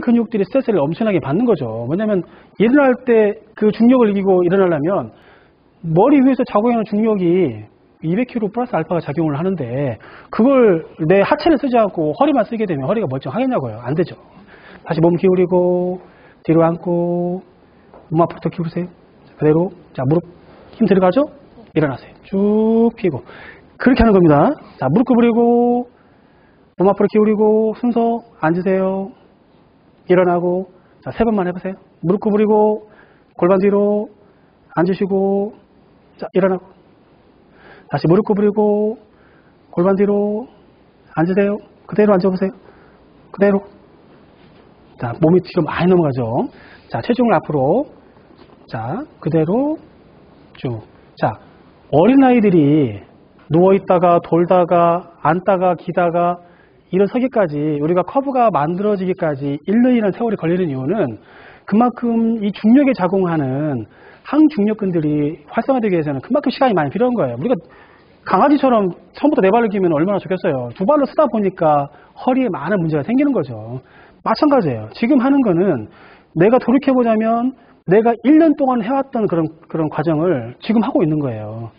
근육들이 스트레스를 엄청나게 받는 거죠. 왜냐면 일어날 때 그 중력을 이기고 일어나려면 머리 위에서 작용하는 중력이 200kg 플러스 알파가 작용을 하는데 그걸 내 하체를 쓰지 않고 허리만 쓰게 되면 허리가 멀쩡하겠냐고요. 안 되죠. 다시 몸 기울이고 뒤로 앉고 몸 앞으로 더 기울이세요. 그대로. 자, 무릎 힘 들어가죠? 일어나세요. 쭉 펴고. 그렇게 하는 겁니다. 자, 무릎 구부리고 몸 앞으로 기울이고 순서 앉으세요. 일어나고. 자, 3번만 해보세요. 무릎 구부리고 골반 뒤로 앉으시고. 자, 일어나고. 다시 무릎 구부리고 골반 뒤로 앉으세요. 그대로 앉아보세요. 그대로. 자, 몸이 뒤로 많이 넘어가죠. 자, 체중을 앞으로. 자, 그대로 쭉. 자, 어린아이들이 누워있다가 돌다가 앉다가 기다가 일어서기까지 우리가 커브가 만들어지기까지 1년이라는 세월이 걸리는 이유는 그만큼 이 중력에 작용하는 항중력근들이 활성화되기 위해서는 그만큼 시간이 많이 필요한 거예요. 우리가 강아지처럼 처음부터 4발을 기면 얼마나 좋겠어요. 2발로 쓰다 보니까 허리에 많은 문제가 생기는 거죠. 마찬가지예요. 지금 하는 거는 내가 돌이켜보자면 내가 1년 동안 해왔던 그런 과정을 지금 하고 있는 거예요.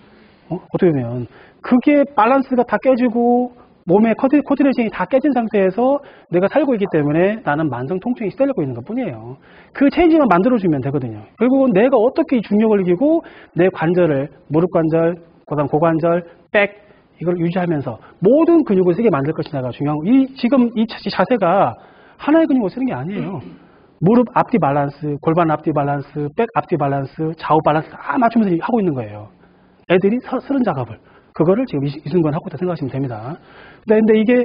어떻게 보면 그게 밸런스가 다 깨지고 몸의 코디네이션이 다 깨진 상태에서 내가 살고 있기 때문에 나는 만성 통증이 시달리고 있는 것 뿐이에요. 그 체인지만 만들어주면 되거든요. 결국은 내가 어떻게 이 중력을 이기고 내 관절을 무릎 관절, 그다음 고관절, 백 이걸 유지하면서 모든 근육을 쓰게 만들 것이냐가 중요한 거. 지금 이 자세가 하나의 근육을 쓰는 게 아니에요. 무릎 앞뒤 밸런스, 골반 앞뒤 밸런스, 백 앞뒤 밸런스, 좌우 밸런스 다 맞추면서 하고 있는 거예요. 애들이 쓰는 작업을. 그거를 지금 이 순간 하고 있다 생각하시면 됩니다. 근데 이게,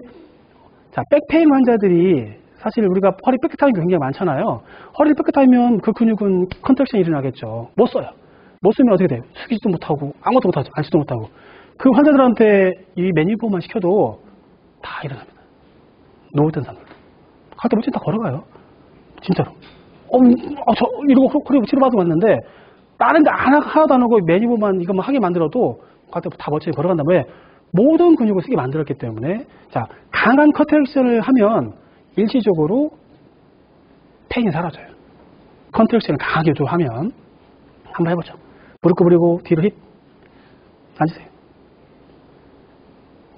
자, 백페인 환자들이 사실 우리가 허리 뺏긋하는 게 굉장히 많잖아요. 허리를 뺏긋하면 그 근육은 컨트랙션이 일어나겠죠. 못 써요. 못 쓰면 어떻게 돼요? 숙이지도 못하고, 아무것도 못하죠. 앉지도 못하고. 그 환자들한테 이 매니포만 시켜도 다 일어납니다. 노후된 사람들. 갈 때 멋진 다 걸어가요. 진짜로. 이러고 그리고 치료받고 왔는데, 다른 데 하나도 안 하고 매니포만 이것만 하게 만들어도 갈 때 다 멋지게 걸어간 다음에 모든 근육을 쓰게 만들었기 때문에 자, 강한 컨트랙션을 하면 일시적으로 페인이 사라져요. 컨트랙션을 강하게 하면 한번 해보죠. 무릎 구부리고 뒤로 힙 앉으세요.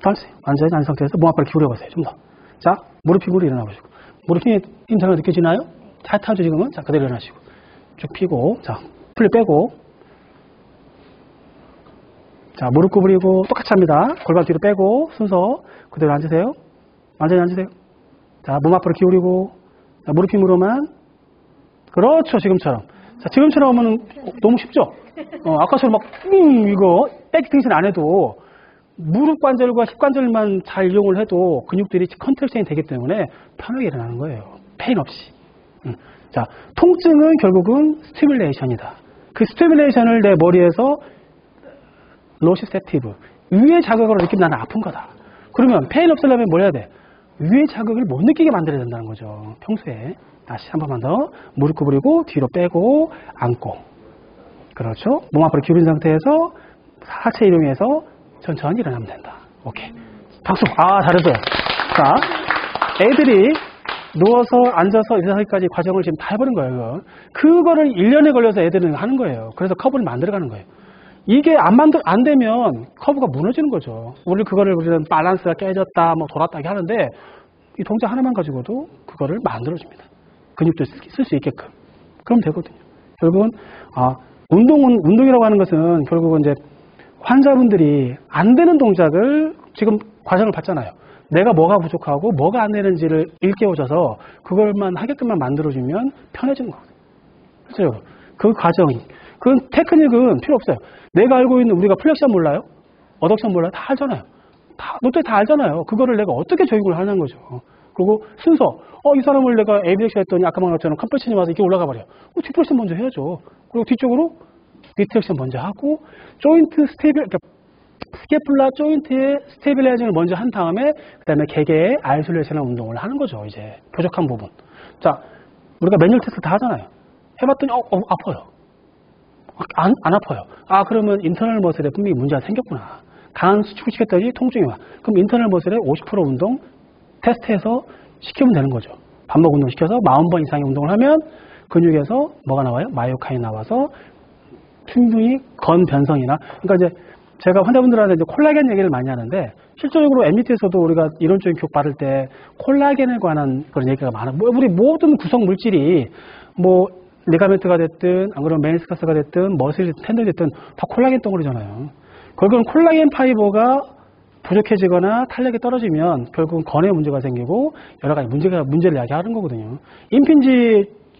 앉으세요. 앉은 상태에서 몸 앞을 기울여보세요. 좀 더. 자, 무릎 힘으로 일어나보시고. 무릎 힘이 잘 느껴지나요? 타이트하죠 지금은? 자, 그대로 일어나시고 쭉 펴고. 자, 풀 빼고. 자, 무릎 구부리고 똑같이 합니다. 골반 뒤로 빼고 순서 그대로 앉으세요. 완전히 앉으세요. 자, 몸 앞으로 기울이고. 자, 무릎 힘으로만. 그렇죠, 지금처럼. 자, 지금처럼 하면 너무 쉽죠? 아까처럼 막 이거 백 등신 안 해도 무릎 관절과 힙관절만 잘 이용을 해도 근육들이 컨트랙션이 되기 때문에 편하게 일어나는 거예요. 페인 없이. 자, 통증은 결국은 스티뮬레이션이다. 그 스티뮬레이션을 내 머리에서 로시셉티브, 위의 자극으로 느끼면 나는 아픈 거다. 그러면 페인 없으려면 뭘 해야 돼? 위의 자극을 못 느끼게 만들어야 된다는 거죠. 평소에. 다시 한 번만 더. 무릎 구부리고 뒤로 빼고 앉고. 그렇죠. 몸 앞으로 기울인 상태에서 하체 이용해서 천천히 일어나면 된다. 오케이. 박수. 잘했어요. 자, 애들이 누워서 앉아서 일어나기까지 과정을 지금 다 해버린 거예요. 그거를 1년에 걸려서 애들은 하는 거예요. 그래서 커브를 만들어가는 거예요. 이게 안 되면 커브가 무너지는 거죠. 우리는 밸런스가 깨졌다, 돌았다 하는데 이 동작 하나만 가지고도 그거를 만들어줍니다. 근육도 쓸 수 있게끔. 그럼 되거든요. 결국은 운동이라고 하는 것은 결국은 이제 환자분들이 안 되는 동작을 지금 과정을 봤잖아요. 내가 뭐가 부족하고 뭐가 안 되는지를 일깨워줘서 그걸만 하게끔만 만들어주면 편해지는 거거든요. 그렇죠? 그 과정이. 그 테크닉은 필요 없어요. 내가 알고 있는 우리가 플렉션 몰라요? 어덕션 몰라요? 다 알잖아요. 노트에 다 알잖아요. 그거를 내가 어떻게 적용을 하는 거죠. 그리고 순서. 이 사람을 내가 에비렉션 했더니 아까 말한 것처럼 컴프레션이 와서 이렇게 올라가 버려. 뒷플렉션 먼저 해야죠. 그리고 뒤쪽으로 리트렉션 먼저 하고 조인트 스케플라 조인트의 스테빌라이징을 먼저 한 다음에 그 다음에 개개의 아이솔레이션 운동을 하는 거죠. 이제 부족한 부분. 자, 우리가 매뉴얼 테스트 다 하잖아요. 해봤더니 아파요. 안 아파요. 그러면 인터널 머슬에 분명히 문제가 생겼구나. 강한 수축을 시켰더니 통증이 와. 그럼 인터널 머슬의 50% 운동 테스트해서 시키면 되는 거죠. 반복 운동 시켜서 40번 이상의 운동을 하면 근육에서 뭐가 나와요? 마이오카인 나와서 충분히 건변성이나, 그러니까 이제 제가 환자분들한테 이제 콜라겐 얘기를 많이 하는데 실질적으로 MBT에서도 우리가 이론적인 교육 받을 때 콜라겐에 관한 그런 얘기가 많아. 우리 모든 구성 물질이 뭐 리가멘트가 됐든 안 그러면 메니스커스가 됐든 머슬이 텐던이 됐든 다 콜라겐 덩어리잖아요. 결국은 콜라겐 파이버가 부족해지거나 탄력이 떨어지면 결국은 건에 문제가 생기고 여러 가지 문제를 야기하는 거거든요.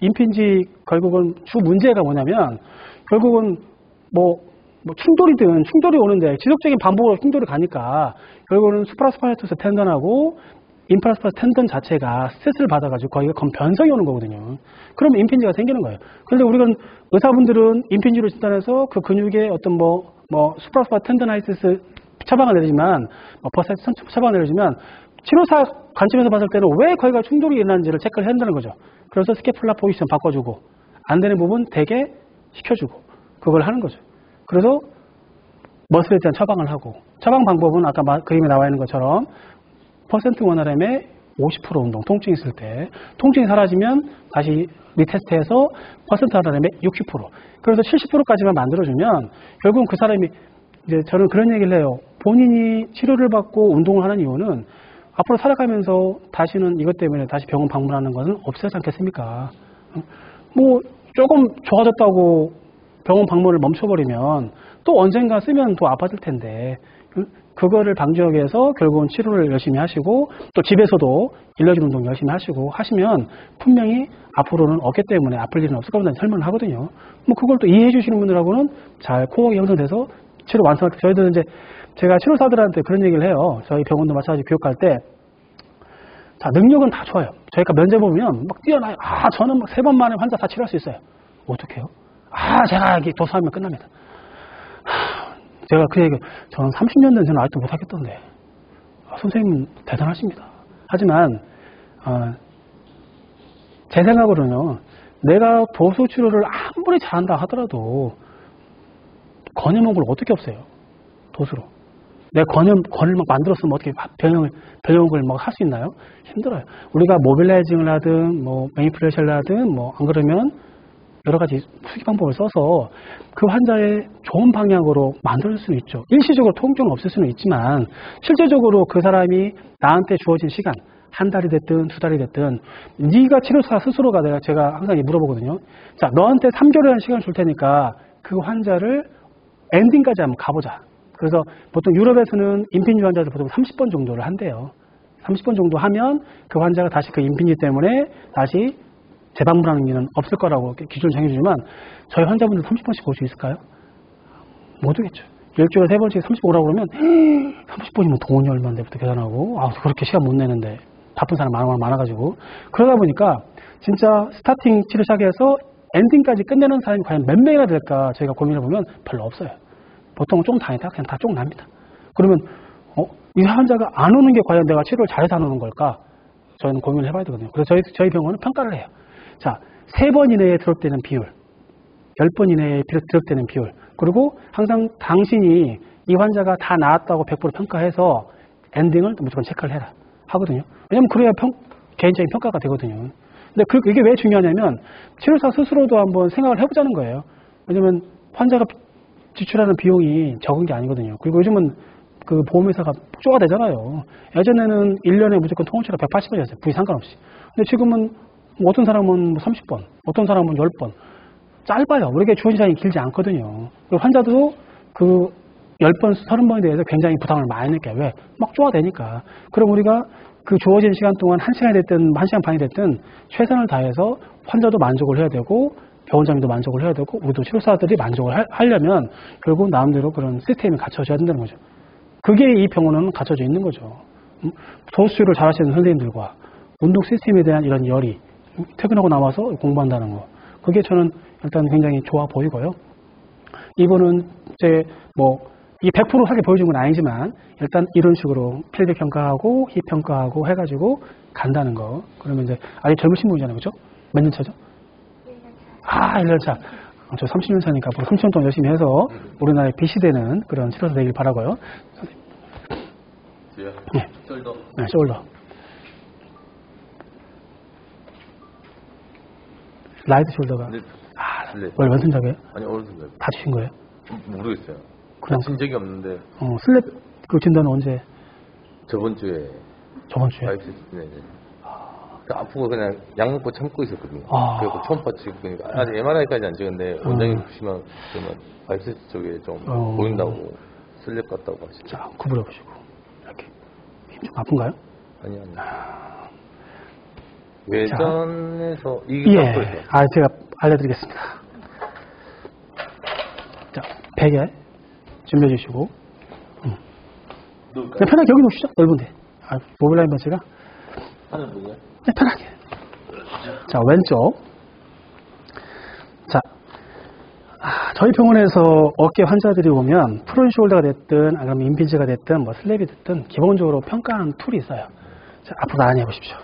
임핀지 결국은 주 문제가 뭐냐면 결국은 뭐 충돌이 오는데 지속적인 반복으로 충돌이 가니까 결국은 수프라스파이투스 텐던하고 인프라스파이투스 텐던 자체가 스트레스를 받아가지고 거기가 변성이 오는 거거든요. 그러면 임핀지가 생기는 거예요. 그런데 우리가 의사분들은 임핀지로 진단해서 그 근육의 어떤 수프라스파이투스 텐더나이티스 처방을 내리지만 버사이트 처방을 내리지만 치료사 관점에서 봤을 때는 왜 거기가 충돌이 일어나는지를 체크를 해야 한다는 거죠. 그래서 스캐플라 포지션 바꿔주고 안 되는 부분 대개 시켜주고 그걸 하는 거죠. 그래서 머슬에 대한 처방을 하고 처방 방법은 아까 그림에 나와 있는 것처럼 퍼센트 원RM의 50% 운동, 통증이 있을 때 통증이 사라지면 다시 리테스트해서 퍼센트 원RM의 60%. 그래서 70%까지만 만들어주면 결국은 그 사람이 이제 저는 그런 얘기를 해요. 본인이 치료를 받고 운동을 하는 이유는 앞으로 살아가면서 다시는 이것 때문에 다시 병원 방문하는 것은 없어지 않겠습니까? 뭐 조금 좋아졌다고 병원 방문을 멈춰버리면 또 언젠가 쓰면 또 아파질 텐데 그거를 방지하기 위해서 결국은 치료를 열심히 하시고 또 집에서도 일러진 운동 열심히 하시고 하시면 분명히 앞으로는 어깨 때문에 아플 일은 없을 겁니다. 설명을 하거든요. 뭐 그걸 또 이해해 주시는 분들하고는 잘 코어가 형성돼서 치료 완성할 때 저희들은 이제 제가 치료사들한테 그런 얘기를 해요. 저희 병원도 마찬가지 교육할 때 자, 능력은 다 좋아요. 저희가 면접 보면 막 뛰어나요. 저는 막 3번 만에 환자 다 치료할 수 있어요. 어떻게 해요? 제가 여기 도서하면 끝납니다. 제가 그 얘기, 저는 30년 된 저는 아직도 못하겠던데. 선생님은 대단하십니다. 하지만, 제 생각으로는요, 내가 도수 치료를 아무리 잘한다 하더라도, 건해먹은 걸 어떻게 없애요? 도수로. 내가 건을 막 만들었으면 어떻게 변형을 막 할 수 있나요? 힘들어요. 우리가 모빌라이징을 하든, 매니플레이션을 하든, 안 그러면, 여러 가지 수기 방법을 써서 그 환자의 좋은 방향으로 만들 수는 있죠. 일시적으로 통증은 없을 수는 있지만 실제적으로 그 사람이 나한테 주어진 시간 한 달이 됐든 2달이 됐든 네가 치료사 스스로가 제가 항상 물어보거든요. 자, 너한테 3개월이라는 시간을 줄 테니까 그 환자를 엔딩까지 한번 가보자. 그래서 보통 유럽에서는 임핀지 환자들 보통 30번 정도를 한대요. 30번 정도 하면 그 환자가 다시 그 임핀지 때문에 다시 재방문하는 일은 없을 거라고 기준을 정해주지만 저희 환자분들 30번씩 볼 수 있을까요? 못 오겠죠. 일주일에 3번씩 30번 오라고 그러면 30번이면 돈이 얼마인데부터 계산하고 그렇게 시간 못 내는데 바쁜 사람 많아가지고 그러다 보니까 진짜 스타팅 치료 시작해서 엔딩까지 끝내는 사람이 과연 몇 명이나 될까 저희가 고민해보면 별로 없어요. 보통 좀 다니다 그냥 다 쪽 납니다. 그러면 이 환자가 안 오는 게 과연 내가 치료를 잘해서 안 오는 걸까? 저희는 고민을 해봐야 되거든요. 그래서 저희 병원은 평가를 해요. 자, 3번 이내에 드롭되는 비율, 10번 이내에 드롭되는 비율, 그리고 항상 당신이 이 환자가 다 나았다고 100% 평가해서 엔딩을 무조건 체크를 해라 하거든요. 왜냐면 그래야 개인적인 평가가 되거든요. 근데 그게 왜 중요하냐면 치료사 스스로도 한번 생각을 해보자는 거예요. 왜냐면 환자가 지출하는 비용이 적은 게 아니거든요. 그리고 요즘은 그 보험회사가 폭주가 되잖아요. 예전에는 1년에 무조건 통원치료 180원이었어요. 부위 상관없이. 근데 지금은 어떤 사람은 30번, 어떤 사람은 10번. 짧아요. 우리에게 주어진 시간이 길지 않거든요. 그리고 환자도 그 10번, 30번에 대해서 굉장히 부담을 많이 느껴요. 왜? 막 쪼아대니까. 그럼 우리가 그 주어진 시간 동안 1시간이 됐든 1시간 반이 됐든 최선을 다해서 환자도 만족을 해야 되고 병원장님도 만족을 해야 되고 우리도 치료사들이 만족을 하려면 결국 나름대로 그런 시스템이 갖춰져야 된다는 거죠. 그게 이 병원은 갖춰져 있는 거죠. 도수치료를 잘하시는 선생님들과 운동 시스템에 대한 이런 열의, 퇴근하고 나와서 공부한다는 거. 그게 저는 일단 굉장히 좋아 보이고요. 이거는 이게 100% 하게 보여준 건 아니지만 일단 이런 식으로 필드 평가하고 힙 평가하고 해가지고 간다는 거. 그러면 이제 아직 젊으신 분이잖아요. 그죠? 몇 년 차죠? 1년 차. 저 30년 차니까 앞으로 30년 동안 열심히 해서 우리나라에 빛이 되는 그런 치료사 되길 바라고요. 네. 숄더. 네, 숄더. 라이트 숄더가. 네. 슬랩. 원래 왼손잡이에요? 아니, 오른손잡이. 다치신 거예요? 모르겠어요. 그냥 다친 적이 없는데. 슬랩 그 진단은 언제? 저번 주에. 바이셉스, 네. 아프고 그냥 약 먹고 참고 있었거든요. 그래서 초음파 찍으니까 아직 MRI까지 안 찍었는데 원장님 보시면 바이셉스 쪽에 좀 보인다고 슬랩 같다고 하시죠. 자, 구부려 보시고 이렇게 힘 좀 아픈가요? 아니요. 외전에서 이게 예. 제가 알려드리겠습니다. 자, 베개 준비해 주시고 그냥 편하게 여기 놓으시죠. 넓은데. 모빌라인 벤치가 하는 분이요? 네, 편하게. 자, 왼쪽. 자, 저희 병원에서 어깨 환자들이 오면 프론숄더가 됐든, 아니면 인피즈가 됐든, 뭐 슬랩이 됐든, 기본적으로 평가하는 툴이 있어요. 자, 앞으로 나란히 해보십시오.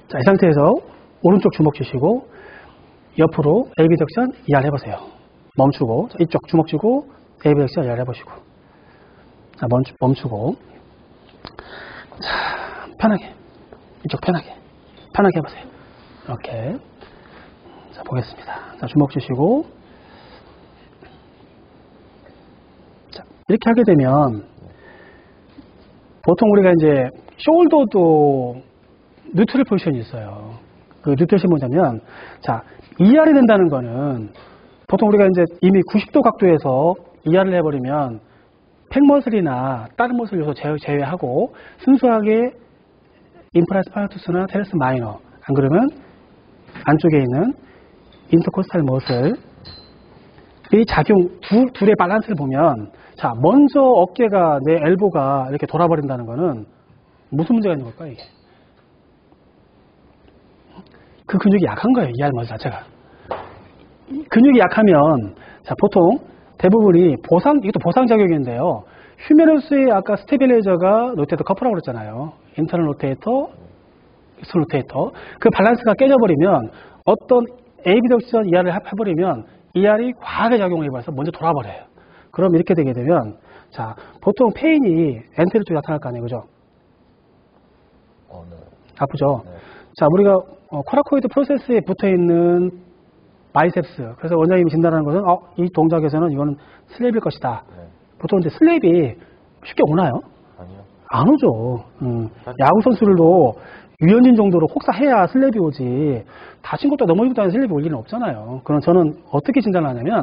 자, 이 상태에서 오른쪽 주먹 주시고, 옆으로 AB덕션 ER 해보세요. 멈추고, 자, 이쪽 주먹 쥐고, AB덕션 ER 해보시고. 자, 멈추고. 자, 편하게. 이쪽 편하게 해보세요. 이렇게. 자, 보겠습니다. 자, 주먹 주시고. 자, 이렇게 하게 되면, 보통 우리가 이제, 숄더도 뉴트럴 포지션이 있어요. 그 뉴트럴이 뭐냐면, 자, ER이 된다는 거는, 보통 우리가 이제 이미 90도 각도에서 ER을 해버리면, 팩머슬이나 다른 머슬 요소 제외하고, 순수하게 인프라스파이투스나 테레스 마이너, 안 그러면 안쪽에 있는 인터코스탈 머슬 이 작용 둘의 밸런스를 보면, 자, 먼저 어깨가 내 엘보가 이렇게 돌아버린다는 거는 무슨 문제가 있는 걸까요, 이게? 그 근육이 약한 거예요, ER 머슬 자체가. 근육이 약하면, 자, 보통 대부분이 이것도 보상작용인데요. 휴메러스의 아까 스테빌레이저가 로테이터 커플이라고 그랬잖아요. 인터널 로테이터, 익스터널 로테이터. 그 밸런스가 깨져버리면 어떤 AB덕션 ER을 해버리면 ER이 과하게 작용을 해버려서 먼저 돌아버려요. 그럼 이렇게 되게 되면, 자, 보통 페인이 엔테리어 쪽에 나타날 거 아니에요, 그죠? 네. 아프죠? 네. 자, 우리가 코라코이드 프로세스에 붙어있는 바이셉스. 그래서 원장님이 진단하는 것은 이 동작에서는 이거는 슬랩일 것이다. 네. 보통 이제 슬랩이 쉽게 오나요? 아니요. 안 오죠. 야구 선수들도 유현진 정도로 혹사해야 슬랩이 오지. 다친 것도 넘어지고 다는 슬랩이 올 일은 없잖아요. 그럼 저는 어떻게 진단을 하냐면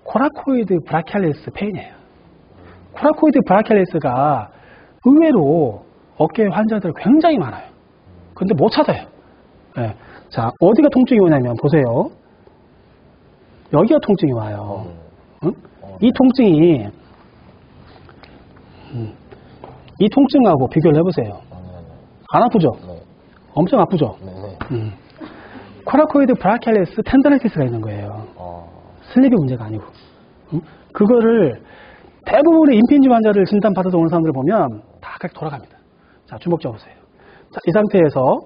코라코이드 브라키알레스 페인이에요. 코라코이드 브라키알레스가 의외로 어깨 환자들 굉장히 많아요. 근데 못 찾아요. 네. 자, 어디가 통증이 오냐면 보세요. 여기가 통증이 와요. 응? 이 통증이 이 통증하고 비교를 해보세요. 안 아프죠? 네. 엄청 아프죠? 네. 코라코이드 브라키알레스 텐더나이티스가 있는 거예요. 슬립이 문제가 아니고. 그거를 대부분의 임핀지 환자를 진단받아서 오는 사람들 보면 다 그렇게 돌아갑니다. 자, 주먹 잡으세요. 자, 이 상태에서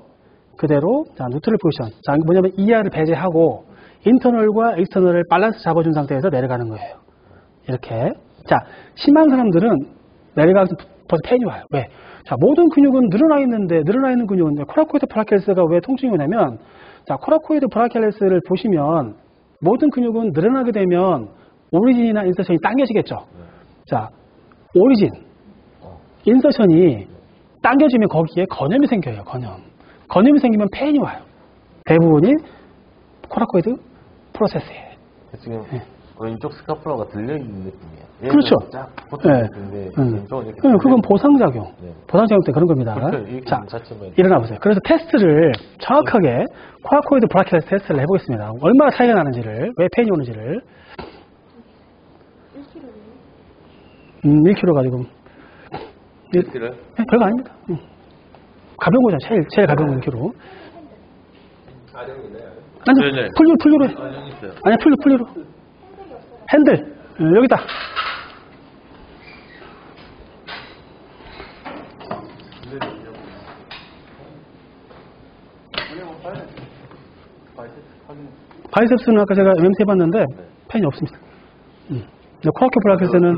그대로, 자, 뉴트럴 포지션. 자, 뭐냐면 ER을 배제하고 인터널과 익스터널을 밸런스 잡아준 상태에서 내려가는 거예요. 이렇게. 자, 심한 사람들은 내려가면서 벌써 페인이 와요. 왜? 자, 모든 근육은 늘어나 있는 근육은 코라코이드 브라키알레스가 왜 통증이 오냐면, 자, 코라코이드 브라키알레스를 보시면 모든 근육은 늘어나게 되면 오리진이나 인서션이 당겨지겠죠. 자, 오리진, 인서션이 당겨지면 거기에 건염이 생겨요. 건염이 생기면 페인이 와요. 대부분이 코라코이드 프로세스예요. 지금 왼쪽 스카플라가 들려있는 느낌이에요. 그렇죠. 쫙 붙어있는데 왼쪽은 이렇게 그건 보상작용. 네. 보상작용 때 그런 겁니다. 그렇죠. 자, 일어나 보세요. 그래서 테스트를 정확하게 코라코이드 브라키알레스 테스트를 해보겠습니다. 얼마나 차이가 나는지를, 왜 페인이 오는지를. 1kg 가지고. 1kg? 네, 별거 아닙니다. 가벼운 거잖아요. 제일 가벼운 건 1kg. 아니, 네네. 풀류로 해. 아니야, 풀류로. 핸들. 여기다. 바이셉스는 아까 제가 MMT 해봤는데 펜이 없습니다. 코라코이드 브라키알레스는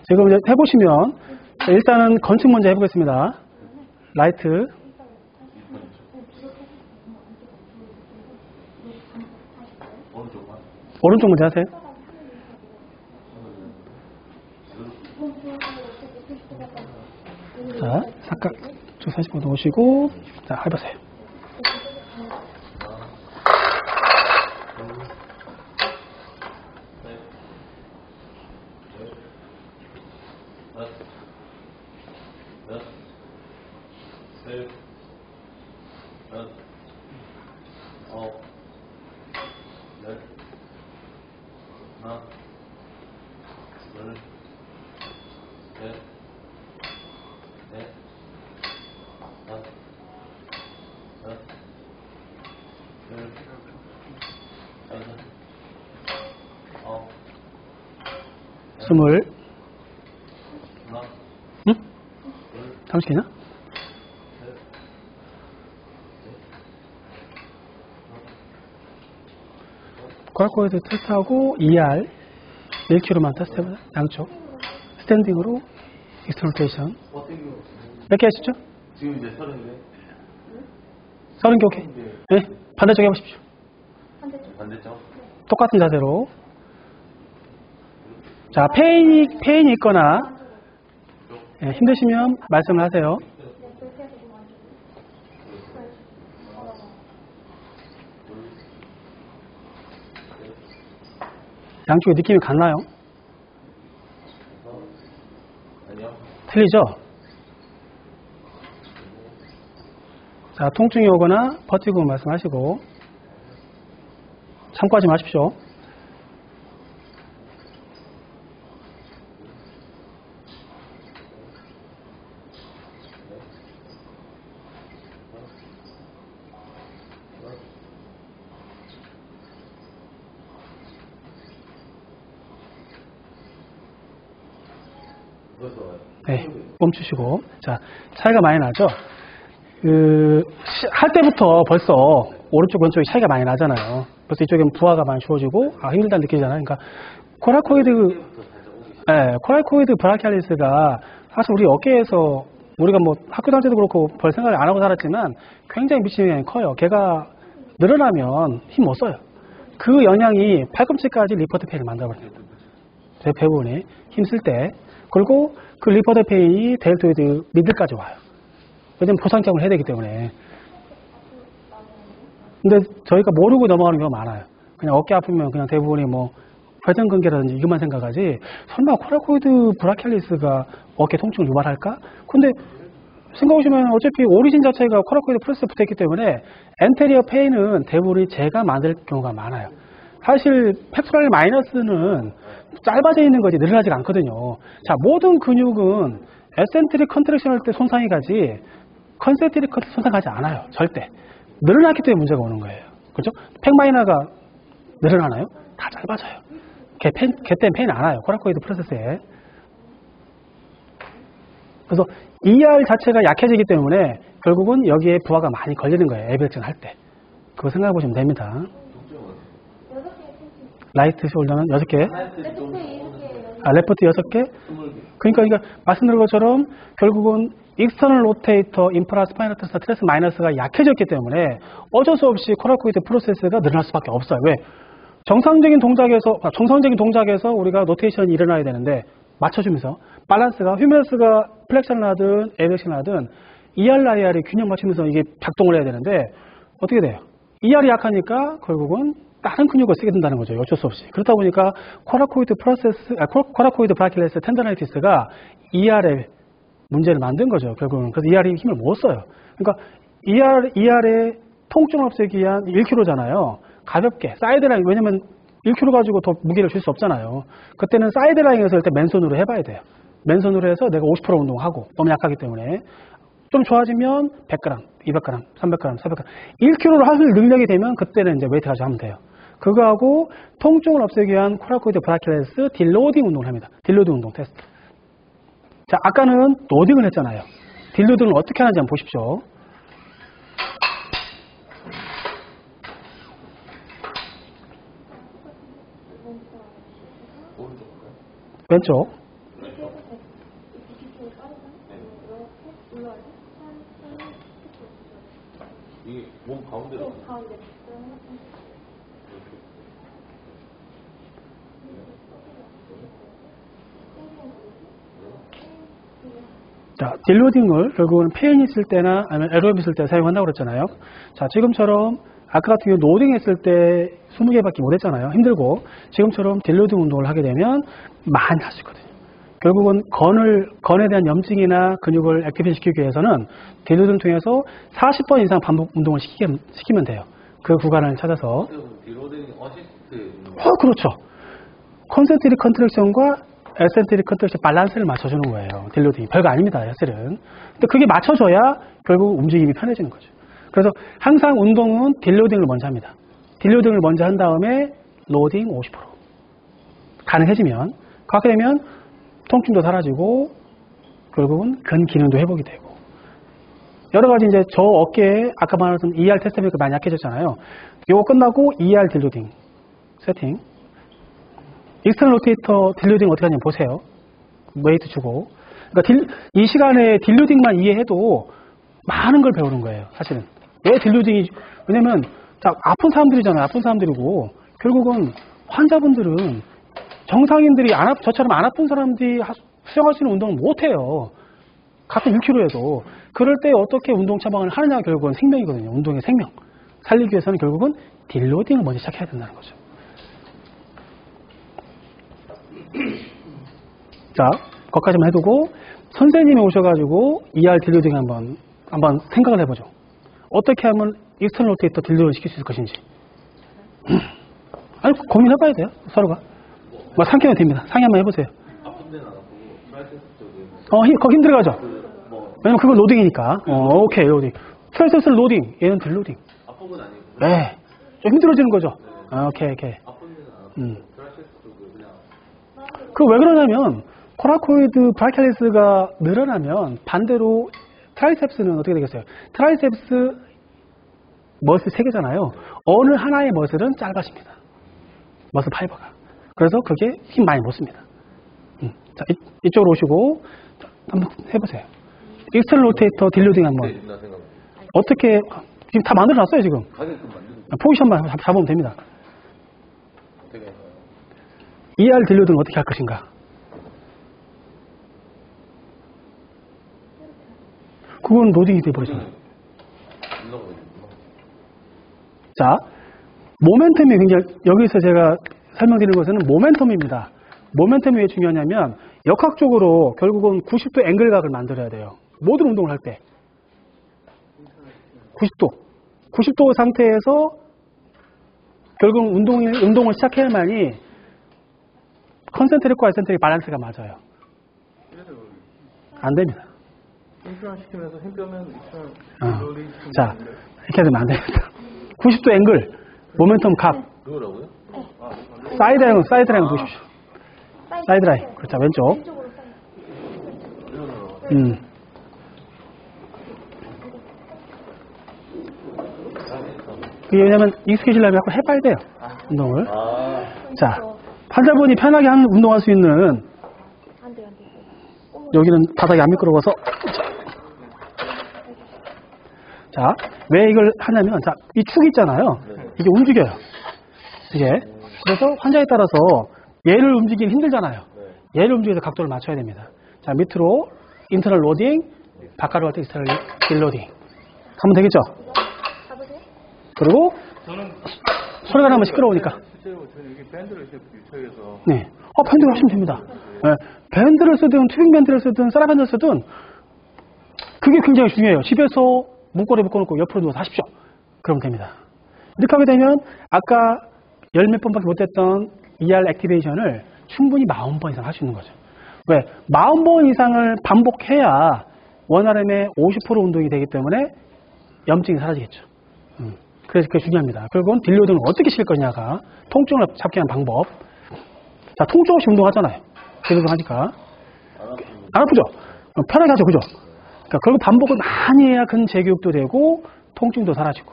지금 이제 해보시면 일단은 건축 먼저 해보겠습니다. 라이트. 오른쪽 먼저 하세요. 자, 삼각 쭉 45도 오시고, 자, 해보세요. 스물. 응? 30개나? 코라코이드 테스트하고 ER 1kg만 테스트해보자. 양쪽 스탠딩으로 익스트로테이션 몇 개 하시죠? 지금 이제 30개. 30개 오케이. 네, 반대쪽 해보십시오. 반대쪽. 똑같은 자세로. 자, 페인이 있거나 네, 힘드시면 말씀을 하세요. 양쪽에 느낌이 같나요? 아니요. 틀리죠? 자, 통증이 오거나 버티고 말씀하시고 참고하지 마십시오. 네, 멈추시고. 자, 차이가 많이 나죠? 할 때부터 벌써 오른쪽, 왼쪽이 차이가 많이 나잖아요. 벌써 이쪽에는 부하가 많이 주어지고, 힘들다 느끼잖아요. 그러니까, 코라코이드 브라키알리스가 사실 우리 어깨에서 우리가 뭐 학교 다닐 때도 그렇고 별 생각을 안 하고 살았지만 굉장히 미치는 영향이 커요. 걔가 늘어나면 힘 못 써요. 그 영향이 팔꿈치까지 리퍼트 페인을 만들어버립니다. 제 배부분에 힘 쓸 때. 그리고 그 리퍼트 페인이 델토이드 미들까지 와요. 왜냐면 보상점을 해야 되기 때문에. 근데 저희가 모르고 넘어가는 경우가 많아요. 그냥 어깨 아프면 그냥 대부분이 뭐 회전근개라든지 이것만 생각하지 설마 코라코이드 브라키알리스가 어깨 통증을 유발할까? 근데 생각해보시면 어차피 오리진 자체가 코라코이드 플러스에 붙어있기 때문에 엔테리어 페인은 대부분이 제가 만들 경우가 많아요. 사실 팩토랄 마이너스는 짧아져 있는 거지 늘어나지가 않거든요. 자, 모든 근육은 에센트릭 컨트랙션 할 때 손상이 가지 컨센트릭 손상 가지 않아요. 절대. 늘어났기 때문에 문제가 오는 거예요. 그렇죠? 팩마이너가 늘어나나요? 다 짧아져요. 걔 때문에 페인 안 와요. 코라코이드 프로세스에. 그래서 ER 자체가 약해지기 때문에 결국은 여기에 부하가 많이 걸리는 거예요. 에벨증 할 때. 그거 생각해 보시면 됩니다. 라이트 숄더는 6개. 레프트 6개. 그러니까 말씀드린 것처럼 결국은 익스터널 로테이터 인프라 스파이너터스 트레스 마이너스가 약해졌기 때문에 어쩔 수 없이 코라코이드 프로세스가 늘어날 수밖에 없어요. 왜? 정상적인 동작에서 우리가 노테이션이 일어나야 되는데 맞춰주면서 밸런스가 휴메너스가 플렉션을 하든 에렉션을 하든 ER과 IR이 균형 맞추면서 이게 작동을 해야 되는데 어떻게 돼요? ER이 약하니까 결국은 다른 근육을 쓰게 된다는 거죠. 어쩔 수 없이. 그렇다 보니까 코라코이드 브라키알리스 텐더나이티스가 ER의 문제를 만든 거죠. 결국은. 그래서 ER이 힘을 못 써요. 그러니까 ER의 통증을 없애기 위한 1kg잖아요. 가볍게 사이드라인, 왜냐면 1kg 가지고 더 무게를 줄 수 없잖아요. 그때는 사이드라인에서 일단 맨손으로 해봐야 돼요. 맨손으로 해서 내가 50% 운동하고 너무 약하기 때문에 좀 좋아지면 100g, 200g, 300g, 400g 1kg로 할 능력이 되면 그때는 이제 웨이트 가지고 하면 돼요. 그거하고 통증을 없애기 위한 코라코이드 브라키알리스 딜로딩 운동을 합니다. 딜로딩 운동 테스트. 자, 아까는 로딩을 했잖아요. 딜로딩을 어떻게 하는지 한번 보십시오. 왼쪽. 이게 몸 가운데로. 자, 딜로딩을 결국은 페인이 있을 때나 아니면 에로엠 있을 때 사용한다고 그랬잖아요. 자, 지금처럼 아까 같은 경우 노딩 했을 때 20개밖에 못 했잖아요. 힘들고. 지금처럼 딜로딩 운동을 하게 되면 많이 할 수 있거든요. 결국은 건에 대한 염증이나 근육을 액티베이션 시키기 위해서는 딜로딩을 통해서 40번 이상 반복 운동을 시키면 돼요. 그 구간을 찾아서. 딜로딩 어시스트. 그렇죠. 컨센트릭 컨트랙션과 에센트릭 컨트랙션 밸런스를 맞춰주는 거예요. 딜로딩이. 별거 아닙니다, 사실은. 근데 그게 맞춰져야 결국 움직임이 편해지는 거죠. 그래서 항상 운동은 딜로딩을 먼저 합니다. 딜로딩을 먼저 한 다음에 로딩 50%. 가능해지면. 그렇게 되면 통증도 사라지고 결국은 근 기능도 회복이 되고. 여러 가지 이제 저 어깨에 아까 말했던 ER 테스트가 많이 약해졌잖아요. 이거 끝나고 ER 딜로딩 세팅. 익스터널 로테이터 딜로딩 어떻게 하냐면 보세요. 웨이트 주고. 그러니까 이 시간에 딜로딩만 이해해도 많은 걸 배우는 거예요. 사실은. 왜 딜로딩이, 왜냐면 아픈 사람들이잖아요. 아픈 사람들이고 결국은 환자분들은 정상인들이 저처럼 안 아픈 사람들이 수행할 수 있는 운동을 못해요. 같은 6kg에도. 그럴 때 어떻게 운동 처방을 하느냐가 결국은 생명이거든요. 운동의 생명. 살리기 위해서는 결국은 딜로딩을 먼저 시작해야 된다는 거죠. 자, 거기까지만 해두고 선생님이 오셔가지고 ER 딜로딩 한번 생각을 해보죠. 어떻게 하면 익스터널 로테이터 딜로딩을 시킬 수 있을 것인지. 아니, 고민해봐야 돼요. 서로가. 뭐 상쾌하면 됩니다. 상의 한번 해보세요. 아픈 데는 안 아프고 트라이세스 쪽에. 그거 힘들어가죠. 왜냐면 그건 로딩이니까. 오케이, 로딩. 트라이세스는 로딩, 얘는 딜로딩. 아픈 건 아니고. 네. 좀 힘들어지는 거죠. 오케이. 아픈 데는 안 아프고 트라이세스 쪽에 그냥. 그 왜 그러냐면 코라코이드 브라키알리스가 늘어나면 반대로 트라이셉스는 어떻게 되겠어요? 트라이셉스 머슬 3개잖아요. 어느 하나의 머슬은 짧아집니다. 머슬 파이버가. 그래서 그게 힘 많이 못 씁니다. 자, 이쪽으로 오시고 자, 한번 해보세요. 익스터널 로테이터 딜로딩 한번. 어떻게 지금 다 만들어놨어요 지금. 포지션만 잡으면 됩니다. ER 딜로딩 어떻게 할 것인가? 그건 로딩이 돼버리잖아요. 자, 모멘텀이 굉장히, 여기서 제가 설명드리는 것은 모멘텀입니다. 모멘텀이 왜 중요하냐면 역학적으로 결국은 90도 앵글각을 만들어야 돼요. 모든 운동을 할 때. 90도 상태에서 결국 운동을 시작해야만이 컨센트릭과 에센트릭 밸런스가 맞아요. 안 됩니다. 시키면서 힘 빼면 자, 이렇게 되면 안 됩니다. 90도 앵글, 모멘텀 값. 그거라고요? 사이드 라인 보십시오. 사이드 라인. 그렇죠, 왼쪽. 그게 왜냐면 익숙해지려면 약간 해봐야 돼요. 운동을. 자, 환자분이 편하게 운동할 수 있는, 여기는 바닥이 안 미끄러워서. 자, 왜 이걸 하냐면, 자, 이 축이 있잖아요. 이게 움직여요. 이게. 그래서 환자에 따라서 얘를 움직이기 힘들잖아요. 얘를 움직여서 각도를 맞춰야 됩니다. 자, 밑으로 인터널 로딩, 바깥으로 할 때 익스터널 딜로딩. 하면 되겠죠? 그리고 소리가 나면 시끄러우니까. 실제로 저는 여기 밴드를 유처에서. 네. 밴드를 하시면 됩니다. 네. 밴드를 쓰든 튜빙 밴드를 쓰든 셀라 밴드를 쓰든 그게 굉장히 중요해요. 집에서 문고리 묶어놓고 옆으로 누워서 하십시오. 그러면 됩니다. 이렇게 하게 되면 아까 열 몇 번밖에 못했던 ER 액티베이션을 충분히 40번 이상 할 수 있는 거죠. 왜? 40번 이상을 반복해야 원RM의 50% 운동이 되기 때문에 염증이 사라지겠죠. 그래서 그게 중요합니다. 결국은 딜로딩을 어떻게 시킬 거냐가 통증을 잡게 하는 방법. 자, 통증 없이 운동하잖아요. 딜로딩 하니까. 안 아프죠? 편하게 하죠. 그죠? 그러니까 결국 반복을 많이 해야 근제교육도 되고 통증도 사라지고.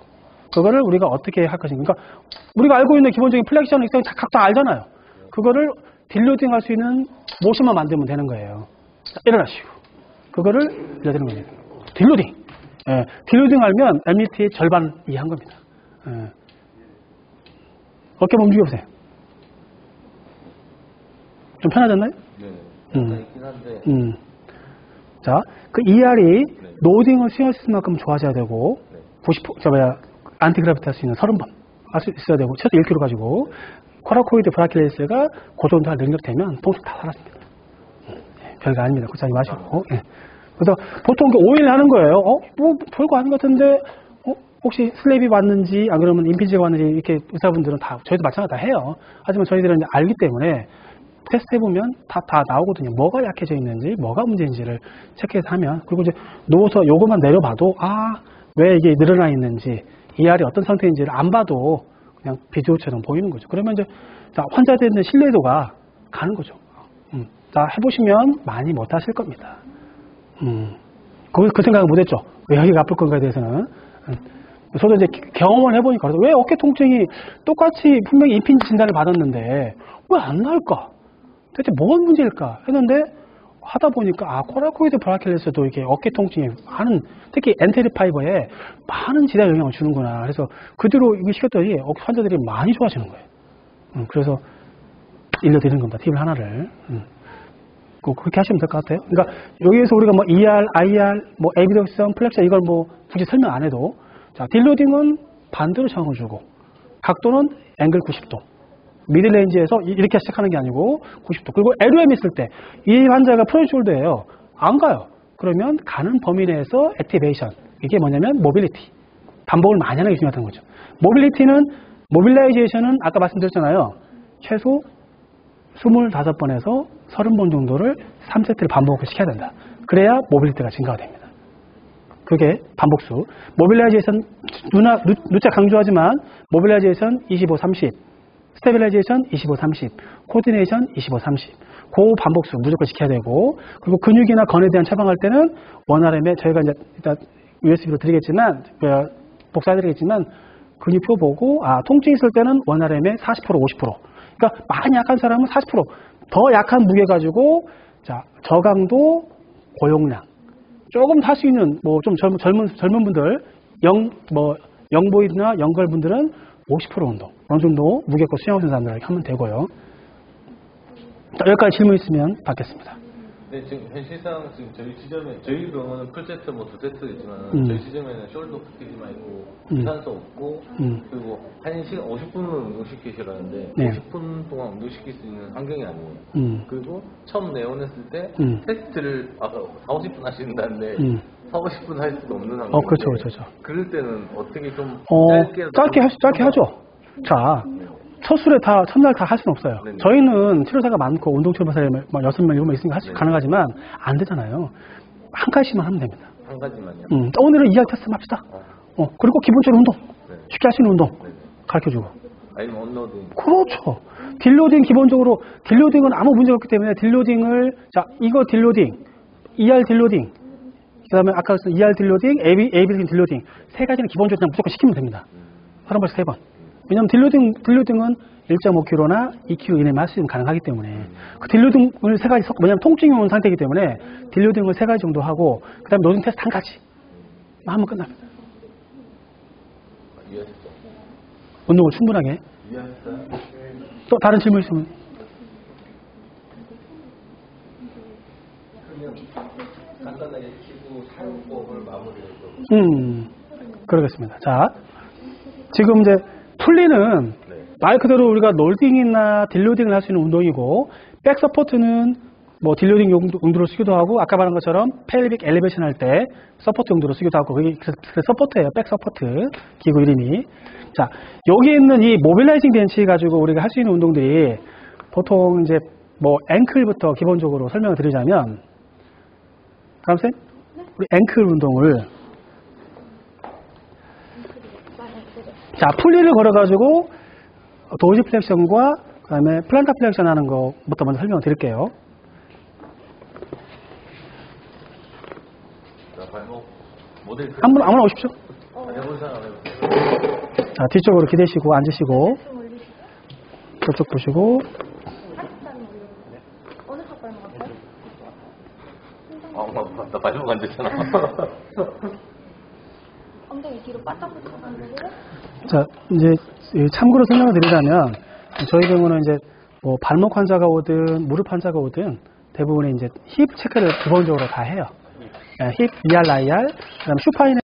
그거를 우리가 어떻게 할 것인가. 그러니까 우리가 알고 있는 기본적인 플렉션, 익스텐 각자 알잖아요. 그거를 딜로딩 할 수 있는 모션만 만들면 되는 거예요. 자, 일어나시고. 그거를 일러드리는 겁니다. 딜로딩. 예, 딜로딩 알면 MUT의 절반 이해한 겁니다. 예. 어깨 움직여보세요. 좀 편해졌나요? 네. 있긴 한데. 자, 그 ER이 노딩을 수행할 수 있을 만큼 좋아져야 되고, 90, 안티그라비티 할 수 있는 30번 할 수 있어야 되고, 최소 1kg 가지고, 코라코이드 브라킬레스가 그 정도 능력되면 통증 다 사라집니다. 별거 아닙니다. 걱정하지 마시고. 예. 그래서 보통 오일 하는 거예요. 뭐 별거 아닌 것 같은데, 혹시 슬랩이 왔는지, 안 그러면 임피지가 왔는지, 이렇게 의사분들은 다, 저희도 마찬가지 다 해요. 하지만 저희들은 이제 알기 때문에 테스트 해보면 다 나오거든요. 뭐가 약해져 있는지, 뭐가 문제인지를 체크해서 하면. 그리고 이제 누워서 요것만 내려봐도, 왜 이게 늘어나 있는지, ER이 어떤 상태인지를 안 봐도 그냥 비디오처럼 보이는 거죠. 그러면 이제, 자, 환자들에 대한 신뢰도가 가는 거죠. 자, 해보시면 많이 못 하실 겁니다. 그 생각을 못 했죠. 왜 여기가 아플 건가에 대해서는. 저도 이제 경험을 해보니까, 왜 어깨 통증이 똑같이 분명히 임핀지 진단을 받았는데, 왜 안 나을까? 대체 뭐가 문제일까? 했는데, 하다 보니까, 코라코이드 브라킬레스도 이렇게 어깨 통증에 많은, 특히 엔테리 파이버에 많은 지대 영향을 주는구나. 그래서 그 뒤로 이거 시켰더니 환자들이 많이 좋아지는 거예요. 그래서 일러드리는 겁니다. 팁을 하나를. 그렇게 하시면 될 것 같아요. 그러니까 여기에서 우리가 뭐 ER, IR, 뭐 에비덕션, 플렉션 이걸 뭐 굳이 설명 안 해도, 자, 딜로딩은 반대로 저항을 주고, 각도는 앵글 90도. 미들레인지에서 이렇게 시작하는 게 아니고 90도. 그리고 LOM 있을 때 이 환자가 프론숄더예요. 안 가요. 그러면 가는 범위 내에서 액티베이션. 이게 뭐냐면 모빌리티. 반복을 많이 하는 게 중요하다는 거죠. 모빌라이제이션은 아까 말씀드렸잖아요. 최소 25번에서 30번 정도를 3세트를 반복을 시켜야 된다. 그래야 모빌리티가 증가가 됩니다. 그게 반복수. 모빌라이제이션, 누차 강조하지만 모빌라이제이션 25, 30, 스테빌라이제이션 25, 30, 코디네이션 25, 30. 그 반복수 무조건 지켜야 되고, 그리고 근육이나 건에 대한 처방할 때는 원RM에 저희가 이제 일단 USB로 드리겠지만, 복사해드리겠지만, 근육표 보고, 통증 있을 때는 원RM에 40%, 50%. 그러니까 많이 약한 사람은 40%. 더 약한 무게 가지고, 자, 저강도, 고용량. 조금 할 수 있는, 뭐, 좀 젊은 분들, 영보이드나 영걸 분들은 50% 운동. 어느 정도 무게껏 수행하는 사람들에게 하면 되고요. 자, 여기까지 질문 있으면 받겠습니다. 네, 지금 현실상 지금 저희 지점에, 저희 병원은 풀세트 뭐 2세트 있지만, 저희 지점에는 숄더 프티지만 있고, 유산소 없고, 그리고 1시간 50분을 운동시키시라는데, 50분 동안 운동시킬 수 있는 환경이 아니에요. 그리고 처음 내원했을 때, 테스트를 아까 4, 50분 하신다는데, 4, 50분 할 수도 없는 환경. 그렇죠. 그럴 때는 어떻게 좀 짧게 하죠. 자, 첫술에 첫날 다 할 수는 없어요. 네네. 저희는 치료사가 많고 운동치료사에 6명, 7명 있으니까 가능하지만 안 되잖아요. 한 가지만 하면 됩니다. 한 가지만요? 오늘은 ER 테스트 합시다. 그리고 기본적인 운동. 네네. 쉽게 할 수 있는 운동. 네네. 가르쳐주고. 아니면 언로딩. 그렇죠. 딜로딩 기본적으로, 딜로딩은 아무 문제가 없기 때문에 딜로딩을, 자, 이거 딜로딩, ER 딜로딩, 그 다음에 아까 ER 딜로딩, AB 딜로딩. 세 가지는 기본적으로 그냥 무조건 시키면 됩니다. 하루 벌써 3번. 왜냐면 딜로딩은 1.5kg나 2kg 이내만 할 수 있는 가능하기 때문에 그 딜로딩을 3가지 섞고, 왜냐면 통증이 오는 상태이기 때문에 딜로딩을 3가지 정도 하고, 그 다음에 노딩 테스트 1가지 하면 끝납니다. 운동을 충분하게. 또 다른 질문 있으면. 간단하게 기구 사용법을 마무리해서. 그러겠습니다. 자, 지금 이제 풀리는 말 그대로 우리가 롤딩이나 딜로딩을 할 수 있는 운동이고, 백 서포트는 뭐 딜로딩 용도로 쓰기도 하고, 아까 말한 것처럼 펠빅 엘리베이션 할 때 서포트 용도로 쓰기도 하고, 그게 서포트예요. 백 서포트 기구 이름이. 자, 여기 있는 이 모빌라이징 벤치 가지고 우리가 할 수 있는 운동들이 보통 이제 뭐 앵클부터 기본적으로 설명을 드리자면, 다음 쌤, 우리 앵클 운동을, 자, 풀리를 걸어가지고 도지 플렉션과 그 다음에 플란타 플렉션 하는 것부터 먼저 설명을 드릴게요. 아무나 오십시오. 자, 뒤쪽으로 기대시고 앉으시고, 저쪽 보시고. 나 발목 안 됐잖아. 엉덩이 뒤로 바짝 붙여가지고. 자, 이제 참고로 설명을 드리자면, 저희 경우는 이제 뭐 발목 환자가 오든 무릎 환자가 오든 대부분의 이제 힙 체크를 기본적으로 다 해요. 힙, ER, IR, 그다음 슈파인에